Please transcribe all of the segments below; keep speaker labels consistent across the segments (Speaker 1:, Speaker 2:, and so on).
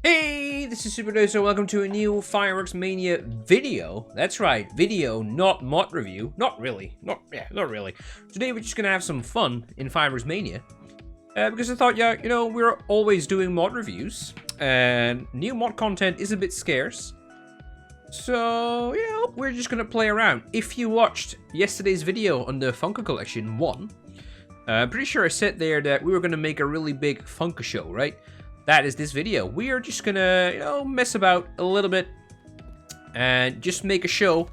Speaker 1: Hey, this is Super. Welcome to a new Fireworks Mania video. That's right, video, not mod review. Not really. Not really. Today we're just gonna have some fun in Fireworks Mania. Because I thought, yeah, we're always doing mod reviews, and new mod content is a bit scarce. So, we're just gonna play around. If you watched yesterday's video on the Funko Collection 1, I'm pretty sure I said there that we were gonna make a really big Funko show, right? That is this video. We are just gonna, mess about a little bit and just make a show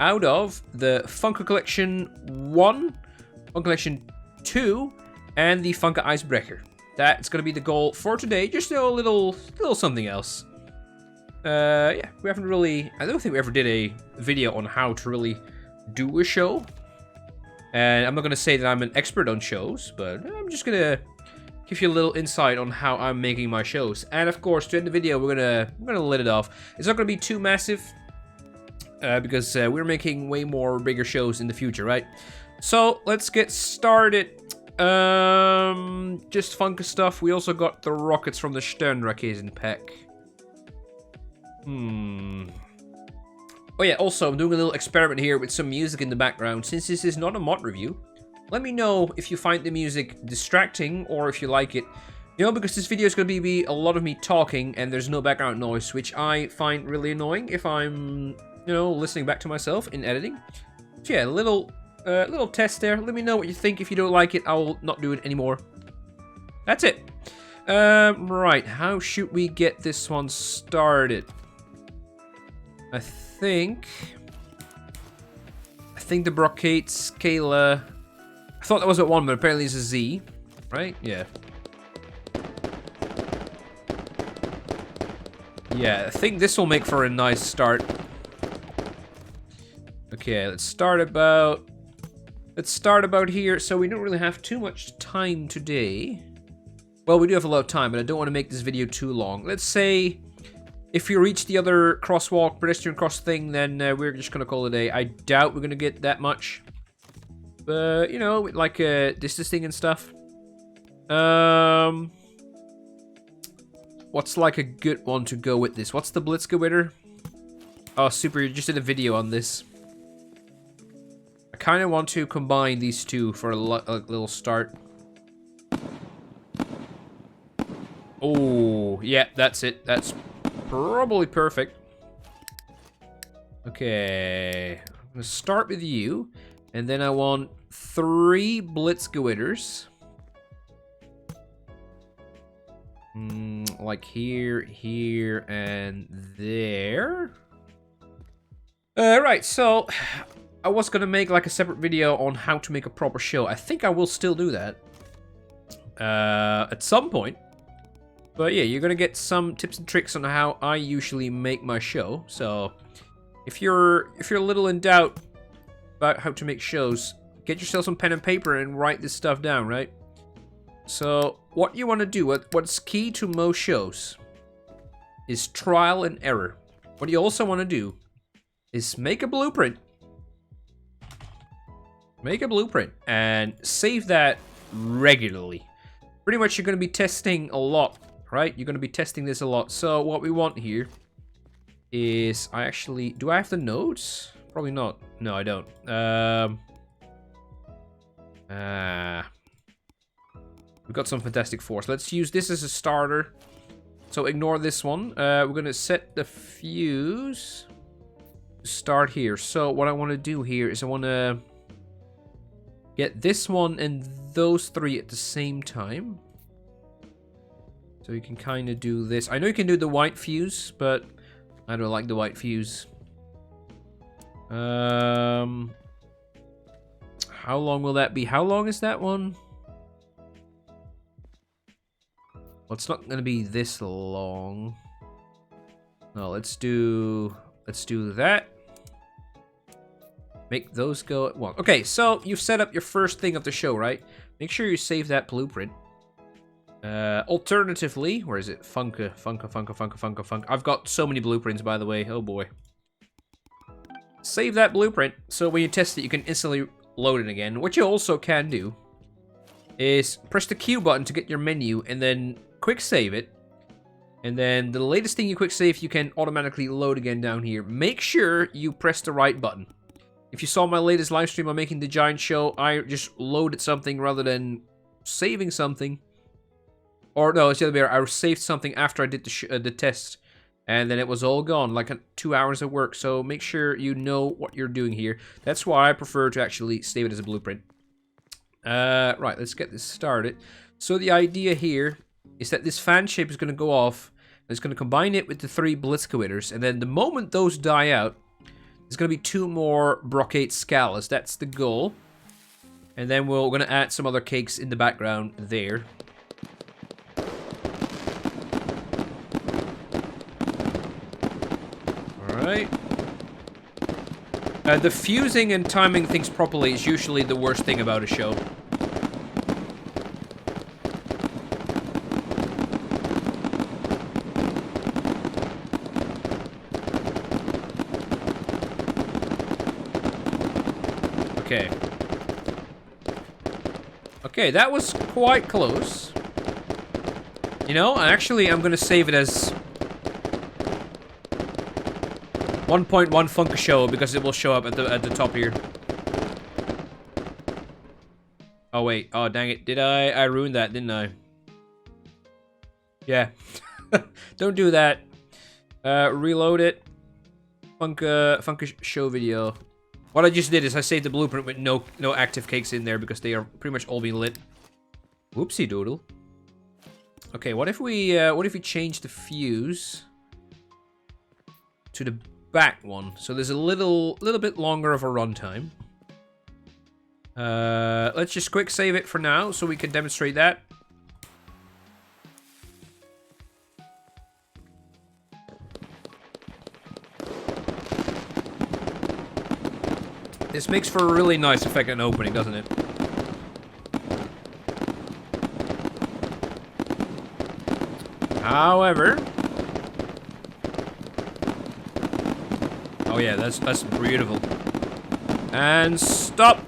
Speaker 1: out of the Funko Collection 1, Funko Collection 2, and the Funko Icebreaker. That's gonna be the goal for today. Just a little something else. Yeah, we haven't really. I don't think we ever did a video on how to really do a show. And I'm not gonna say that I'm an expert on shows, but I'm just gonna give you a little insight on how I'm making my shows. And of course, to end the video, we're gonna let it off. It's not gonna be too massive because we're making way more bigger shows in the future, right? So let's get started. Just Funko stuff. We also got the rockets from the Sternraketen pack. Oh yeah, also I'm doing a little experiment here with some music in the background. Since this is not a mod review, let me know if you find the music distracting or if you like it. Because this video is going to be a lot of me talking and there's no background noise, which I find really annoying if I'm, listening back to myself in editing. So yeah, little test there. Let me know what you think. If you don't like it, I'll not do it anymore. That's it. Right, how should we get this one started? I think the Brocade Scala. I thought that was a 1, but apparently it's a Z, right? Yeah. Yeah, I think this will make for a nice start. Okay, let's start about here. So we don't really have too much time today. Well, we do have a lot of time, but I don't want to make this video too long. Let's say if we reach the other crosswalk, pedestrian cross thing, then we're just gonna call it a day. I doubt we're gonna get that much. But, like distance thing and stuff. What's like a good one to go with this? What's the Blitzgewitter? Oh, super, you just did a video on this. I kind of want to combine these two for a little start. Oh, yeah, that's it. That's probably perfect. Okay, I'm gonna start with you. And then I want 3 Blitzgewitters. Like here, here, and there. Right, so I was gonna make like a separate video on how to make a proper show. I think I will still do that at some point. But yeah, you're gonna get some tips and tricks on how I usually make my show. So if you're a little in doubt about how to make shows, get yourself some pen and paper and write this stuff down, right? So what you want to do, what's key to most shows is trial and error. What you also want to do is make a blueprint. Make a blueprint and save that regularly. Pretty much you're going to be testing a lot, right? You're going to be testing this a lot. So what we want here is, do I have the nodes? Probably not. No, I don't. We've got some Fantastic Force. Let's use this as a starter. So ignore this one. We're going to set the fuse to start here. So what I want to do here is I want to get this one and those 3 at the same time. So you can kind of do this. I know you can do the white fuse, but I don't like the white fuse. How long will that be? How long is that one? Well, it's not gonna be this long. No, let's do that. Make those go at 1. Okay, so you've set up your first thing of the show, right? Make sure you save that blueprint. Alternatively, where is it? Funko. I've got so many blueprints, by the way. Oh boy. Save that blueprint, so when you test it, you can instantly load it again. What you also can do is press the Q button to get your menu, and then quick save it. And then the latest thing you quick save, you can automatically load again down here. Make sure you press the right button. If you saw my latest live stream on making the giant show, I just loaded something rather than saving something. Or no, it's the other way around. I saved something after I did the test. And then it was all gone, like 2 hours of work. So make sure you know what you're doing here. That's why I prefer to actually save it as a blueprint. Right, let's get this started. So the idea here is that this fan shape is going to go off. It's going to combine it with the 3 Blitzcoaters. And then the moment those die out, there's going to be 2 more Brocade Scalas. That's the goal. And then we're going to add some other cakes in the background there. Alright. The fusing and timing things properly is usually the worst thing about a show. Okay. Okay, that was quite close. You know, actually, I'm gonna save it as 1.1 Funka Show because it will show up at the top here. Oh wait, oh dang it, did I ruined that, didn't I? Yeah. Don't do that. Reload it. Funka Show video. What I just did is I saved the blueprint with no active cakes in there because they are pretty much all being lit. Whoopsie doodle. Okay, what if we change the fuse to the back one, so there's a little bit longer of a runtime. Let's just quick save it for now so we can demonstrate that. This makes for a really nice effect on opening, doesn't it? However, oh yeah, that's beautiful. And stop.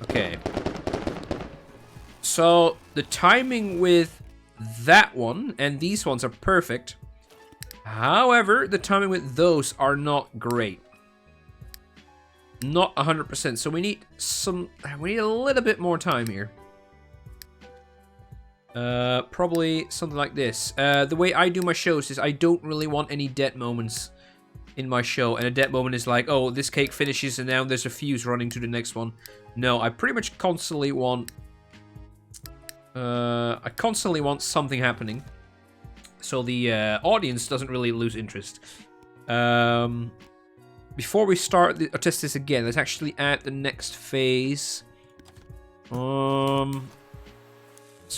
Speaker 1: Okay. So the timing with that one and these ones are perfect. However, the timing with those are not great. Not 100%. So we need a little bit more time here. Probably something like this. The way I do my shows is I don't really want any dead moments in my show. And a dead moment is like, oh, this cake finishes and now there's a fuse running to the next one. No, I pretty much constantly want... something happening. So the audience doesn't really lose interest. Before we start test this again, let's actually add the next phase. So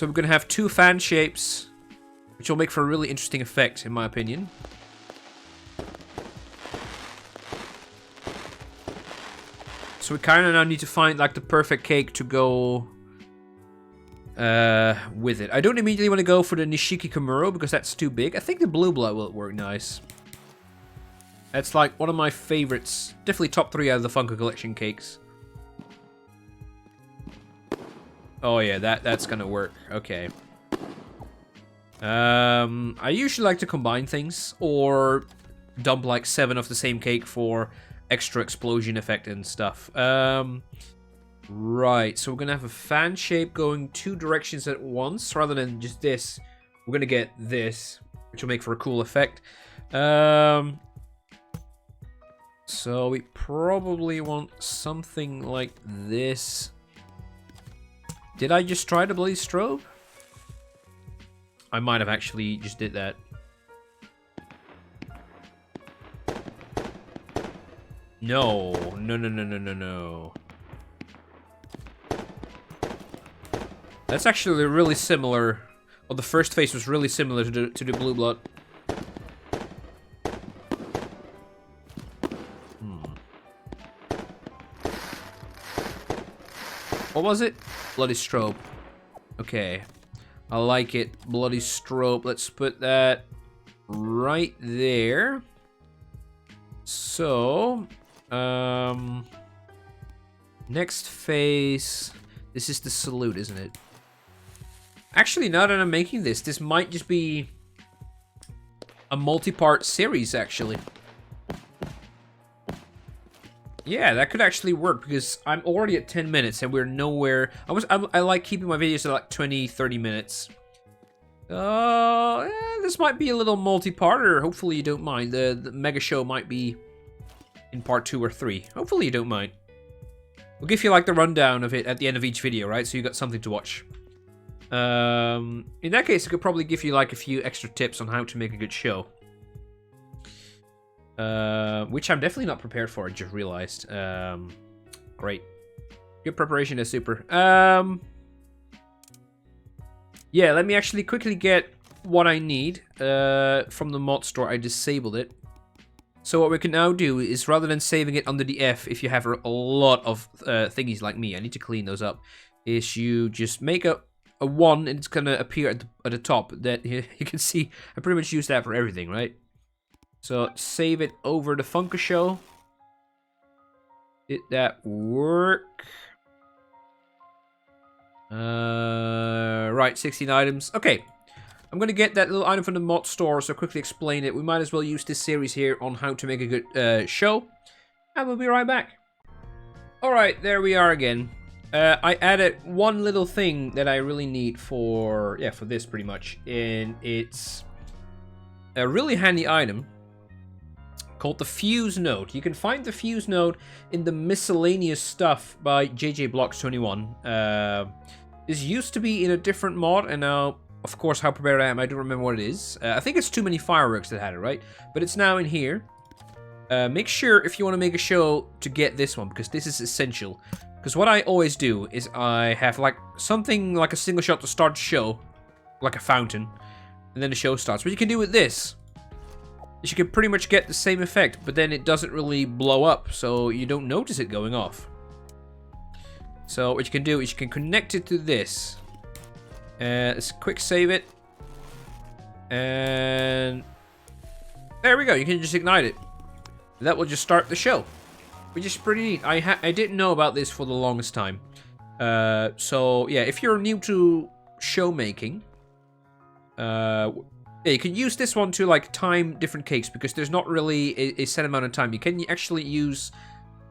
Speaker 1: we're gonna have 2 fan shapes, which will make for a really interesting effect, in my opinion. So we kind of now need to find like the perfect cake to go with it. I don't immediately want to go for the Nishiki Komuro because that's too big. I think the Blue Blood will work nice. That's like one of my favorites. Definitely top 3 out of the Funko Collection cakes. Oh yeah, that's gonna work. Okay. I usually like to combine things or dump like 7 of the same cake for extra explosion effect and stuff. Right, so we're gonna have a fan shape going 2 directions at once rather than just this. We're gonna get this, which will make for a cool effect. So we probably want something like this. Did I just try the Blaze Strobe? I might have actually just did that. No. No. That's actually really similar. Well, the first phase was really similar to the Blue Blood. What was it? Bloody Strobe. Okay. I like it. Bloody Strobe. Let's put that right there. So, next phase. This is the salute, isn't it? Actually, now that I'm making this, this might just be a multi-part series, actually. Yeah, that could actually work, because I'm already at 10 minutes, and we're nowhere... I like keeping my videos at like 20, 30 minutes. This might be a little multi-parter. Hopefully you don't mind. The mega show might be in part 2 or 3. Hopefully you don't mind. We'll give you like the rundown of it at the end of each video, right? So you got something to watch. In that case, I could probably give you like a few extra tips on how to make a good show. Which I'm definitely not prepared for, I just realized. Great. Good preparation is super. Yeah, let me actually quickly get what I need from the mod store. I disabled it. So what we can now do is, rather than saving it under the F, if you have a lot of thingies like me, I need to clean those up, is you just make a 1 and it's going to appear at the top. That you can see I pretty much use that for everything, right? So save it over the Funka Show. Did that work? Right, 16 items. Okay. I'm going to get that little item from the mod store, so quickly explain it. We might as well use this series here on how to make a good show. And we'll be right back. Alright, there we are again. I added one little thing that I really need for this pretty much. And it's a really handy item called the Fuse Node. You can find the Fuse Node in the miscellaneous stuff by JJBlocks21. This used to be in a different mod, and now, of course, how prepared I am, I don't remember what it is. I think it's Too Many Fireworks that had it, right? But it's now in here. Make sure, if you want to make a show, to get this one, because this is essential. Because what I always do is I have like something like a single shot to start the show, like a fountain, and then the show starts. What you can do with this is you can pretty much get the same effect, but then it doesn't really blow up, so you don't notice it going off. So what you can do is you can connect it to this. Let's quick save it. And there we go. You can just ignite it. That will just start the show, which is pretty neat. I didn't know about this for the longest time. So yeah, if you're new to show making, yeah, you can use this one to like time different cakes, because there's not really a set amount of time. You can actually use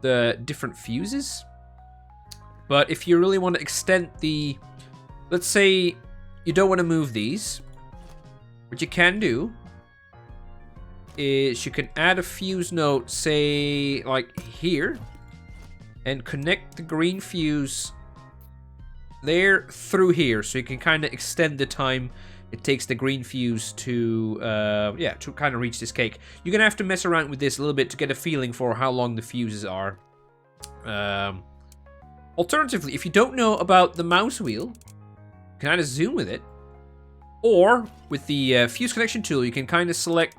Speaker 1: the different fuses. But if you really want to extend the... Let's say you don't want to move these. What you can do is you can add a fuse node, say, like here. And connect the green fuse there through here. So you can kind of extend the time it takes the green fuse to, to kind of reach this cake. You're going to have to mess around with this a little bit to get a feeling for how long the fuses are. Alternatively, if you don't know about the mouse wheel, you can kind of zoom with it. Or with the fuse connection tool, you can kind of select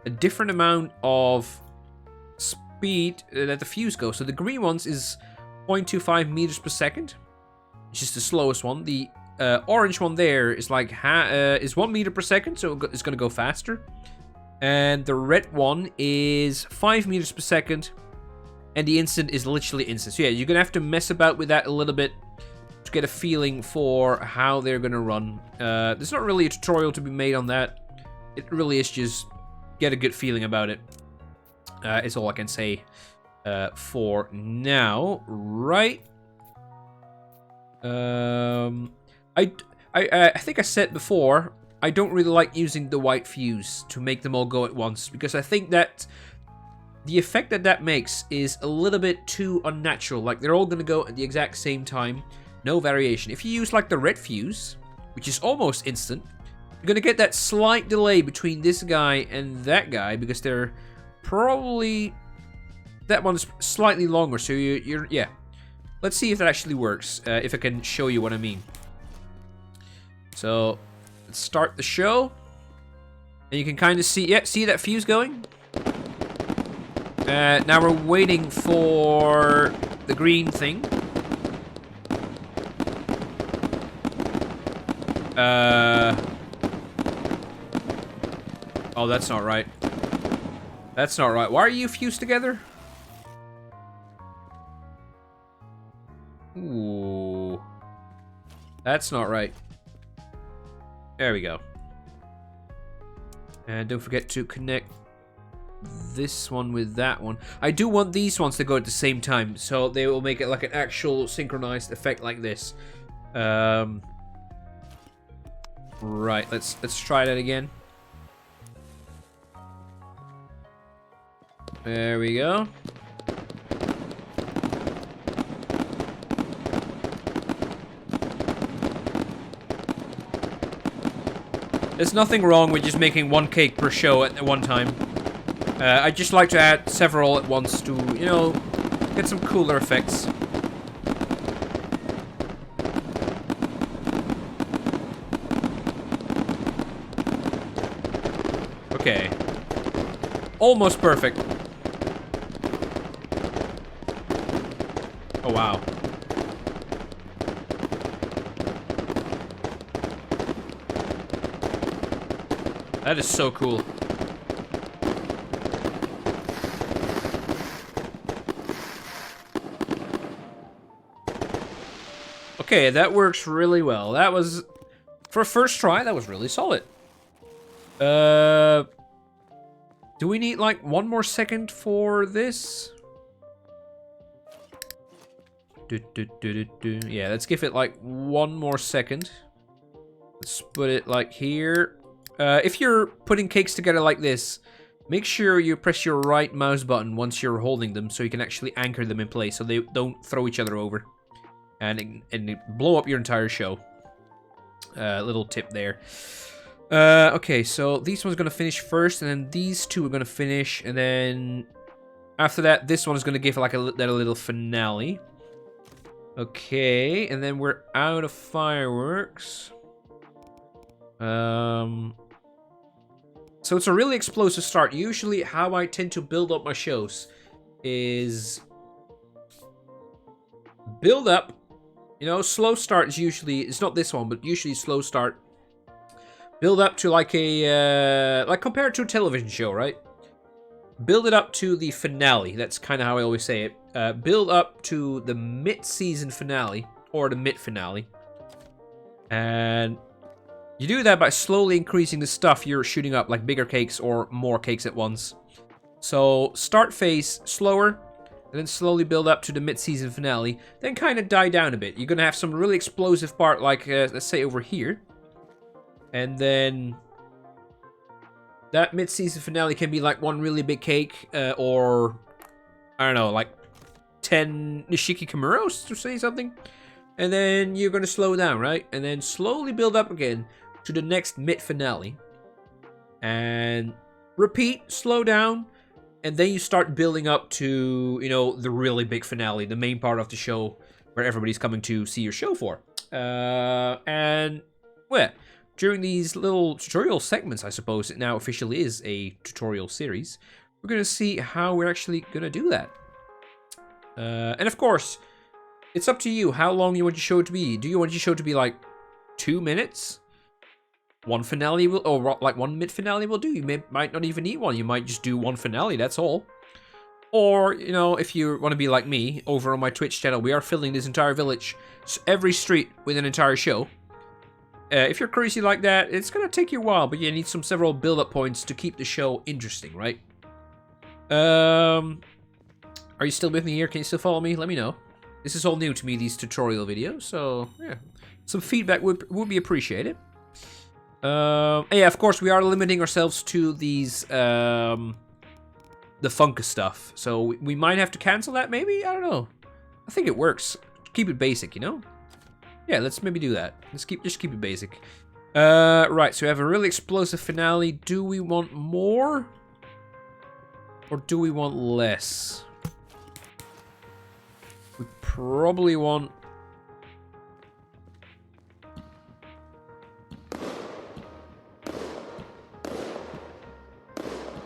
Speaker 1: a different amount of speed that the fuse goes. So the green ones is 0.25 meters per second, which is the slowest one. The orange one there is like is 1 meter per second, so it's going to go faster. And the red one is 5 meters per second, and the instant is literally instant. So yeah, you're going to have to mess about with that a little bit to get a feeling for how they're going to run. There's not really a tutorial to be made on that. It really is just get a good feeling about it. Is all I can say for now, right? I think I said before, I don't really like using the white fuse to make them all go at once, because I think that the effect that makes is a little bit too unnatural. Like, they're all going to go at the exact same time, no variation. If you use like the red fuse, which is almost instant, you're going to get that slight delay between this guy and that guy, because they're probably... that one's slightly longer, so you're yeah. Let's see if that actually works, if I can show you what I mean. So, let's start the show. And you can kind of see, yeah, see that fuse going? Now we're waiting for the green thing. Oh, that's not right. That's not right. Why are you fused together? Ooh. That's not right. There we go. And don't forget to connect this one with that one. I do want these ones to go at the same time, so they will make it like an actual synchronized effect like this. Right, let's try that again. There we go. There's nothing wrong with just making one cake per show at one time. I just like to add several at once to, you know, get some cooler effects. Okay. Almost perfect. Oh, wow. That is so cool. Okay, that works really well. That was, for a first try, that was really solid. Do we need like one more second for this? Yeah, let's give it like one more second. Let's put it like here. If you're putting cakes together like this, make sure you press your right mouse button once you're holding them so you can actually anchor them in place so they don't throw each other over. And blow up your entire show. Little tip there. Okay, so these one's gonna finish first, and then these two are gonna finish, and then after that, this one is gonna give like a little finale. Okay, and then we're out of fireworks. So it's a really explosive start. Usually how I tend to build up my shows is build up, you know, slow start is usually, it's not this one, but usually slow start. Build up to like a, like compared to a television show, right? Build it up to the finale. That's kind of how I always say it. Build up to the mid-season finale, or the mid-finale. And you do that by slowly increasing the stuff you're shooting up, like bigger cakes or more cakes at once. So start phase slower, and then slowly build up to the mid-season finale, then kind of die down a bit. You're gonna have some really explosive part, like let's say over here, and then that mid-season finale can be like one really big cake, or I don't know, like 10 Nishiki Kimuros to say something, and then you're gonna slow down, right? And then slowly build up again to the next mid-finale, and repeat, slow down, and then you start building up to, you know, the really big finale, the main part of the show where everybody's coming to see your show for. And, well, during these little tutorial segments, I suppose it now officially is a tutorial series, we're going to see how we're actually going to do that. And of course, it's up to you how long you want your show to be. Do you want your show to be like 2 minutes? One finale will, or like one mid-finale will do. You might not even need one. You might just do one finale, that's all. Or, you know, if you want to be like me, over on my Twitch channel, we are filling this entire village, every street with an entire show. If you're crazy like that, it's going to take you a while, but you need several build-up points to keep the show interesting, right? Are you still with me here? Can you still follow me? Let me know. This is all new to me, these tutorial videos, so yeah. Some feedback would be appreciated. Yeah, of course, we are limiting ourselves to these, the Funkus stuff. So we might have to cancel that, maybe? I don't know. I think it works. Keep it basic, you know? Yeah, let's maybe do that. Let's just keep it basic. Right, so we have a really explosive finale. Do we want more? Or do we want less? We probably want...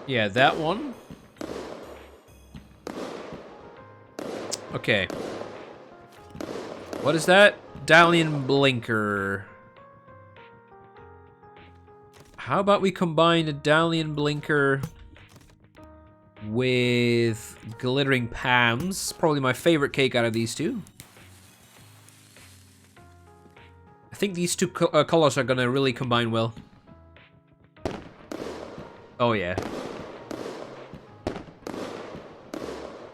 Speaker 1: yeah, that one. Okay. What is that? Dalian Blinker. How about we combine the Dalian Blinker with Glittering Pams? Probably my favorite cake out of these two. I think these two colors are gonna really combine well. Oh yeah.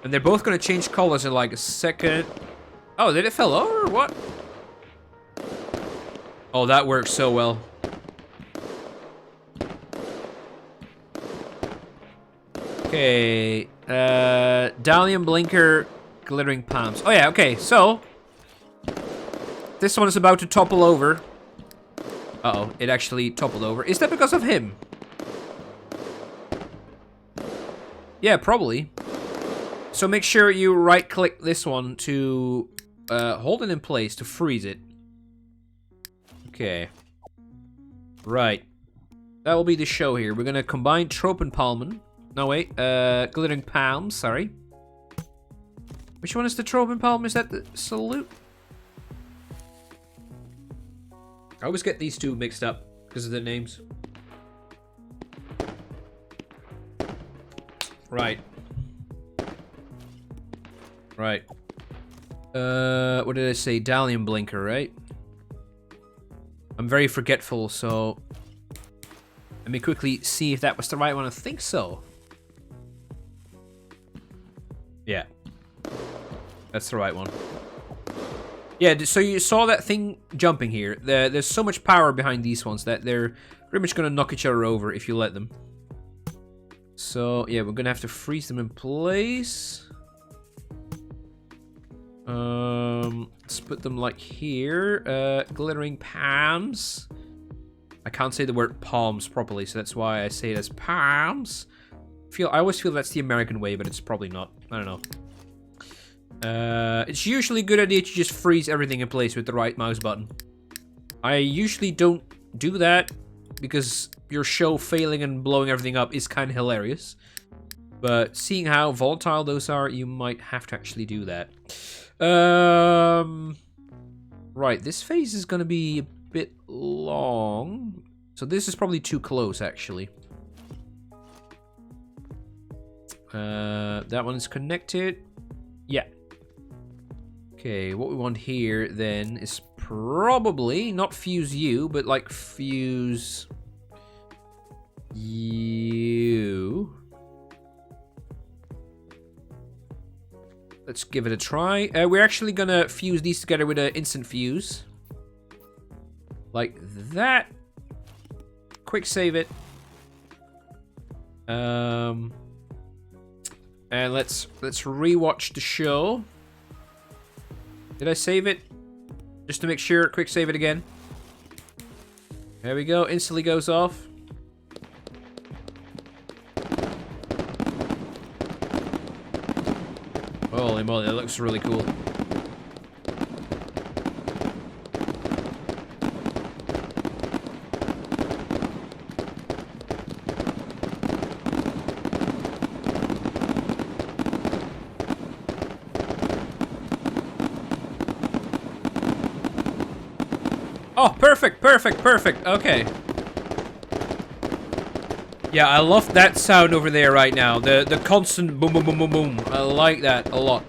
Speaker 1: And they're both gonna change colors in like a second. Oh, did it fell over or what? Oh, that works so well. Okay, Dalian Blinker, Glittering Palms. Oh yeah, okay, so this one is about to topple over. Uh-oh, it actually toppled over. Is that because of him? Yeah, probably. So make sure you right-click this one to hold it in place to freeze it. Okay. Right. That will be the show here. We're gonna combine Tropenpalmen. No, wait. Glittering Palms, sorry. Which one is the Tropenpalm? Is that the Salute? I always get these two mixed up because of their names. Right. Right. What did I say? Dalian Blinker, right? I'm very forgetful, so let me quickly see if that was the right one. I think so. Yeah. That's the right one. Yeah, so you saw that thing jumping here. There's so much power behind these ones that they're pretty much gonna knock each other over if you let them. So, yeah, we're gonna have to freeze them in place. Let's put them like here. Glittering Palms. I can't say the word palms properly, so that's why I say it as palms. I always feel that's the American way, but it's probably not. I don't know. It's usually a good idea to just freeze everything in place with the right mouse button. I usually don't do that because your show failing and blowing everything up is kind of hilarious. But seeing how volatile those are, you might have to actually do that. Right, this phase is going to be a bit long. So this is probably too close, actually. That one is connected. Yeah. Okay, what we want here then is probably not fuse you, but like fuse you. Let's give it a try. We're actually gonna fuse these together with an instant fuse. Like that. Quick save it. And let's rewatch the show. Did I save it? Just to make sure, quick save it again. There we go, instantly goes off. Holy moly, that looks really cool. Oh, perfect, perfect, perfect. Okay. Yeah, I love that sound over there right now. The constant boom, boom, boom, boom, boom. I like that a lot.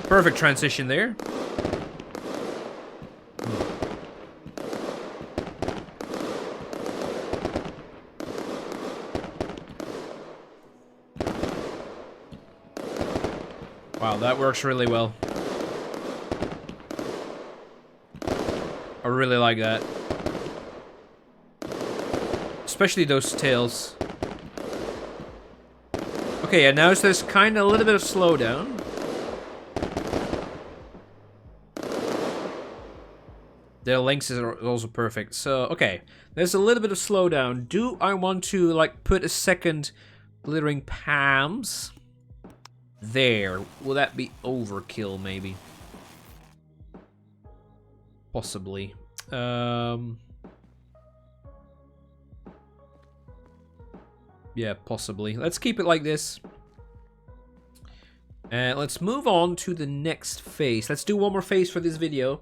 Speaker 1: Perfect transition there. Wow, that works really well. I really like that. Especially those tails. Okay, yeah, now there's kind of a little bit of slowdown. The lengths are also perfect. So, okay, there's a little bit of slowdown. Do I want to, like, put a second glittering palms? There. Will that be overkill, maybe? Possibly. Yeah, possibly. Let's keep it like this. And let's move on to the next phase. Let's do one more phase for this video.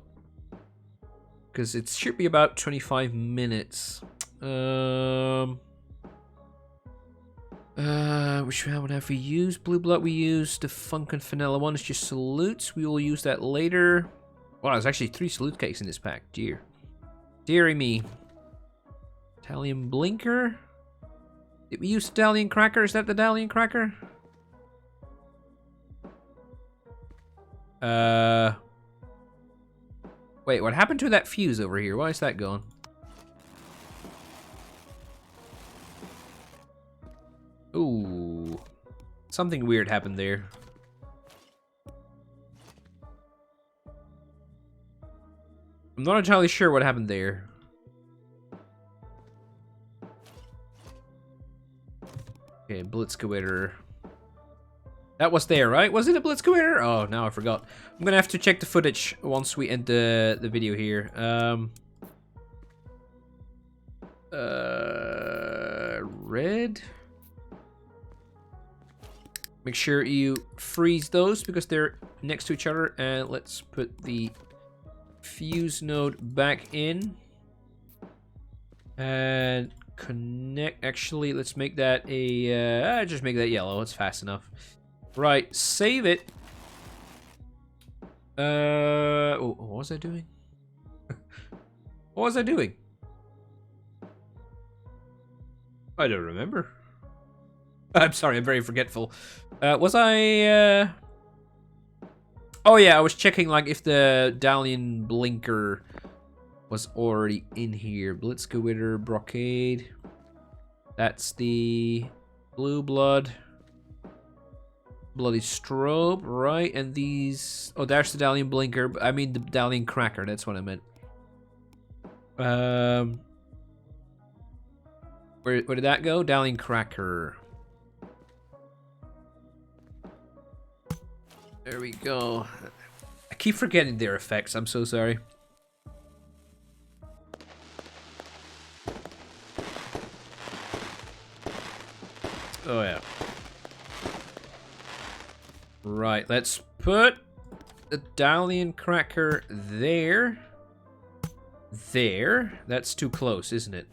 Speaker 1: Because it should be about 25 minutes. Which one have we used? Blue blood we used. The Funk and Vanilla one is just salutes. We will use that later. Wow, there's actually 3 salute cakes in this pack. Dear. Deary me. Italian blinker. Did we use Italian cracker? Is that the Italian cracker? Wait, what happened to that fuse over here? Why is that gone? Ooh. Something weird happened there. I'm not entirely sure what happened there. Okay, Blitzgewitter. That was there, right? Was it a Blitzgewitter? Oh, now I forgot. I'm gonna have to check the footage once we end the video here. Red. Make sure you freeze those because they're next to each other. And let's put the fuse node back in. And connect. Actually, let's make that a... just make that yellow. It's fast enough. Right, save it. Oh, what was I doing? What was I doing? I don't remember. I'm sorry, I'm very forgetful. Was I... Oh yeah, I was checking like if the Dalian blinker was already in here. Blitzgewitter, Brocade. That's the blue blood. Bloody strobe, right? And these... Oh, there's the Dalian blinker. I mean the Dalian cracker, that's what I meant. Where did that go? Dalian cracker. There we go. I keep forgetting their effects. I'm so sorry. Oh, yeah. Right, let's put the Dalian cracker there. There. That's too close, isn't it?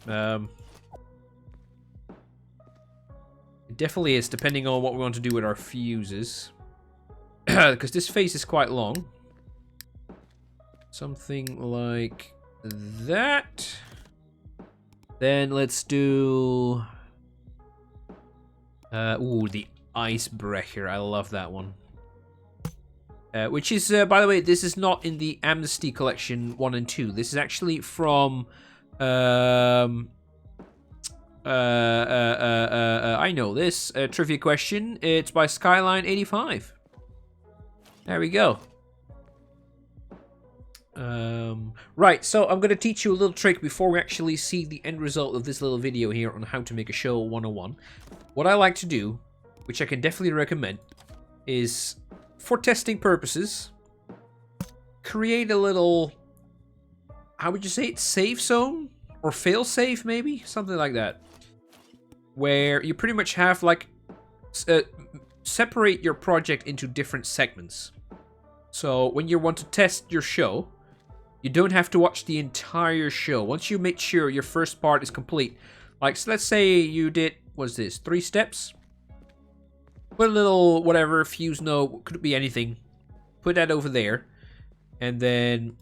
Speaker 1: It definitely is, depending on what we want to do with our fuses. Because this face is quite long. Something like that. Then let's do... ooh, the Icebreaker. I love that one. Which is, by the way, this is not in the Amnesty Collection 1 and 2. This is actually from... I know this. Trivia question. It's by Skyline85. There we go. Right, so I'm going to teach you a little trick before we actually see the end result of this little video here on how to make a show 101. What I like to do, which I can definitely recommend, is for testing purposes, create a little, how would you say it, save zone? Or fail safe, maybe? Something like that. Where you pretty much have, like, separate your project into different segments. So when you want to test your show, you don't have to watch the entire show. Once you make sure your first part is complete, like, so let's say you did, what's this, 3 steps? Put a little, whatever, fuse node, could be anything. Put that over there. And then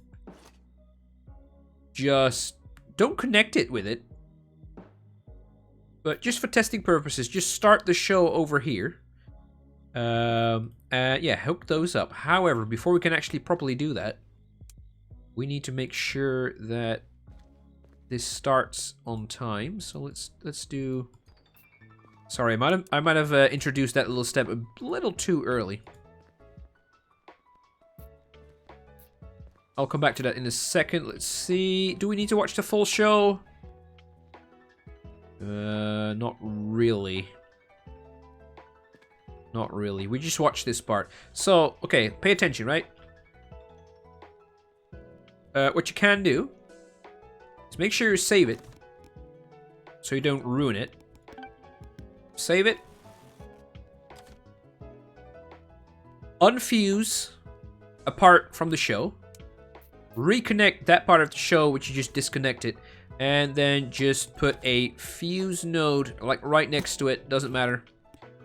Speaker 1: just don't connect it with it. But just for testing purposes, just start the show over here. Yeah, hook those up. However, before we can actually properly do that, we need to make sure that this starts on time. So let's do... Sorry, I might have introduced that little step a little too early. I'll come back to that in a second. Let's see. Do we need to watch the full show? Not really. Not really. We just watch this part. So, okay, pay attention, right? What you can do is make sure you save it so you don't ruin it. Save it. Unfuse a part from the show. reconnect that part of the show which you just disconnected, and then just put a fuse node like right next to it. Doesn't matter,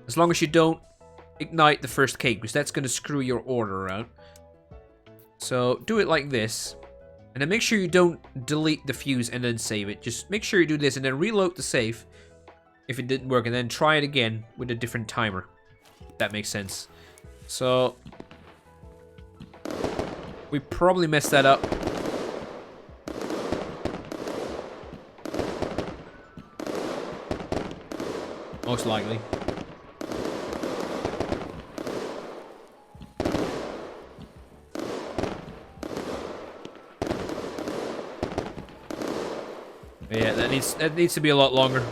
Speaker 1: as long as you don't ignite the first cake, because that's going to screw your order around. So do it like this, and then make sure you don't delete the fuse and then save it. Just make sure you do this and then reload the save if it didn't work, and then try it again with a different timer. That makes sense. So we probably messed that up. Most likely. Yeah, that needs to be a lot longer.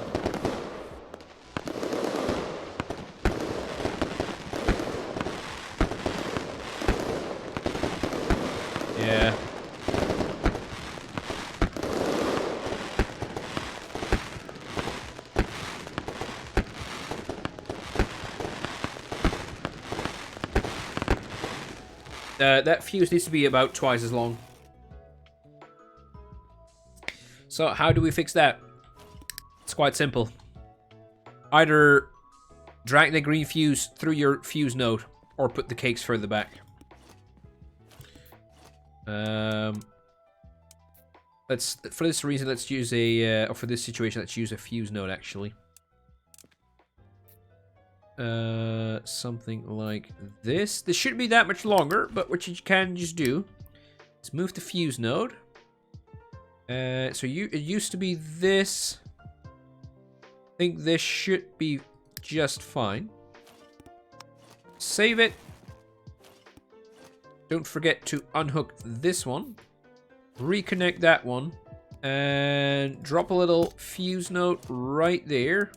Speaker 1: Yeah. That fuse needs to be about twice as long. So how do we fix that? It's quite simple. Either drag the green fuse through your fuse node, or put the cakes further back. Let's, for this reason, let's use a, or for this situation, let's use a fuse node actually. Something like this. This shouldn't be that much longer, but what you can just do is move the fuse node. So it used to be this. I think this should be just fine. Save it. Don't forget to unhook this one. Reconnect that one. And drop a little fuse node right there.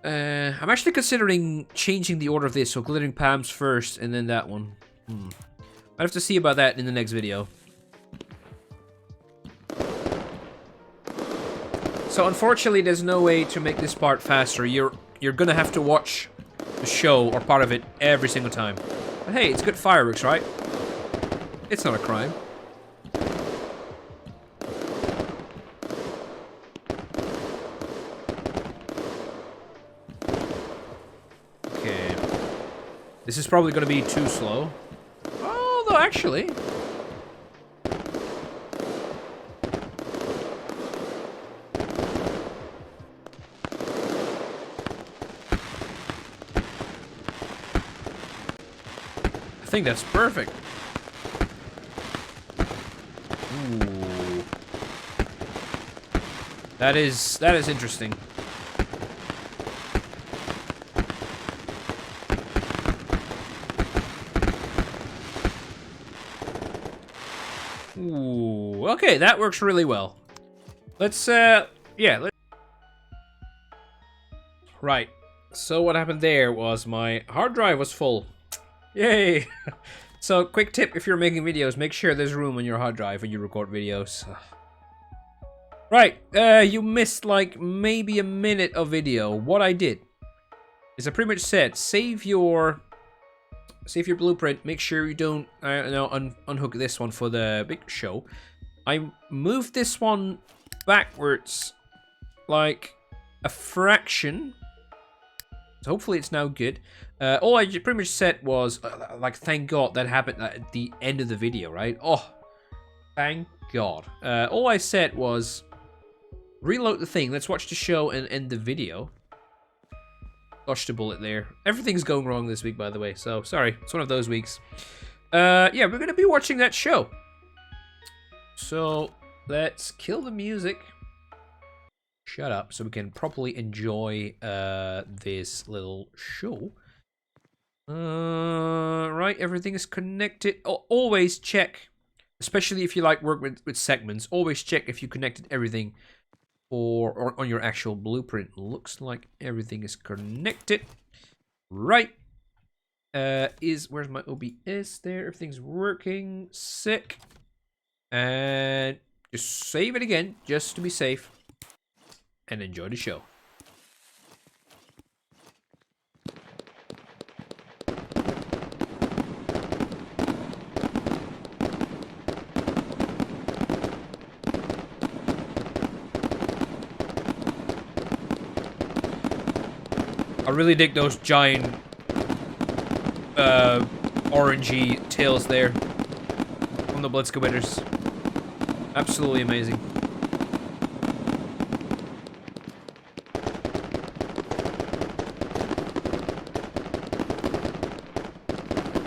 Speaker 1: I'm actually considering changing the order of this, so glittering palms first and then that one. I'll have to see about that in the next video. So unfortunately, there's no way to make this part faster. You're gonna have to watch the show or part of it every single time. But hey, it's good fireworks, right? It's not a crime. Okay. This is probably gonna be too slow. Although actually, I think that's perfect. Ooh. That is interesting. Ooh, okay, that works really well. Let's Right. So what happened there was my hard drive was full. Yay! So, quick tip, if you're making videos, make sure there's room on your hard drive when you record videos. Right, you missed like maybe a minute of video. What I did is I pretty much said, save your blueprint, make sure you don't unhook this one for the big show. I moved this one backwards like a fraction. So hopefully it's now good. All I pretty much said was, like, thank God that happened at the end of the video, right? Oh, thank God. All I said was, reload the thing, let's watch the show and end the video. Dodged a bullet there. Everything's going wrong this week, by the way, so sorry. It's one of those weeks. Yeah, we're going to be watching that show. So, let's kill the music. Shut up, so we can properly enjoy this little show. Right, everything is connected. Always check, especially if you like work with segments, always check if you connected everything or on your actual blueprint. Looks like everything is connected. Right. Where's my OBS there? Everything's working. Sick. And just save it again, just to be safe. And enjoy the show. I really dig those giant orangey tails there from the Blitzcowitters. Absolutely amazing.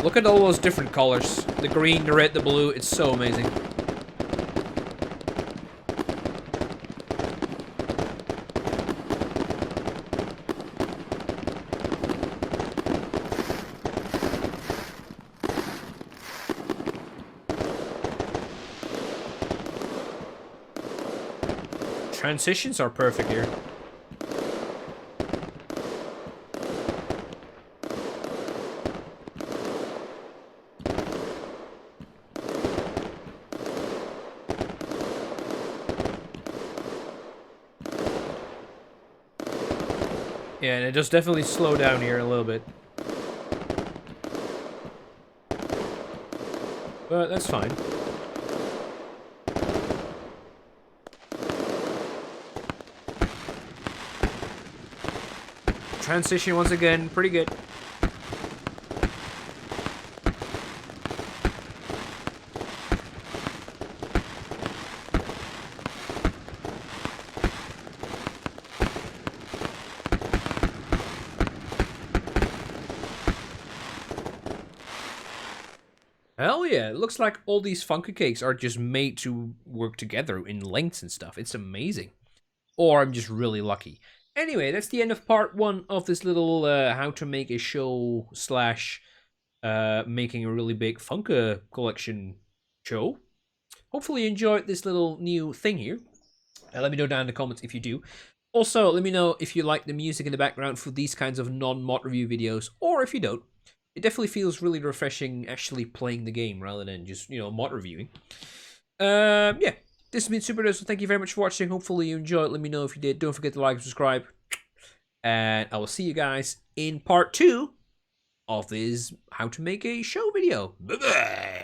Speaker 1: Look at all those different colors. The green, the red, the blue. It's so amazing. Transitions are perfect here. Yeah, and it does definitely slow down here a little bit. But that's fine. Transition once again, pretty good. Hell yeah, it looks like all these funky cakes are just made to work together in lengths and stuff. It's amazing. Or I'm just really lucky. Anyway, that's the end of part 1 of this little how to make a show slash making a really big Funka collection show. Hopefully you enjoyed this little new thing here. Let me know down in the comments if you do. Also, let me know if you like the music in the background for these kinds of non-mod review videos, or if you don't. It definitely feels really refreshing actually playing the game rather than just, mod reviewing. Yeah, this has been Super Doe, so thank you very much for watching. Hopefully you enjoyed. Let me know if you did. Don't forget to like and subscribe. And I will see you guys in part 2 of this how to make a show video. Bye-bye.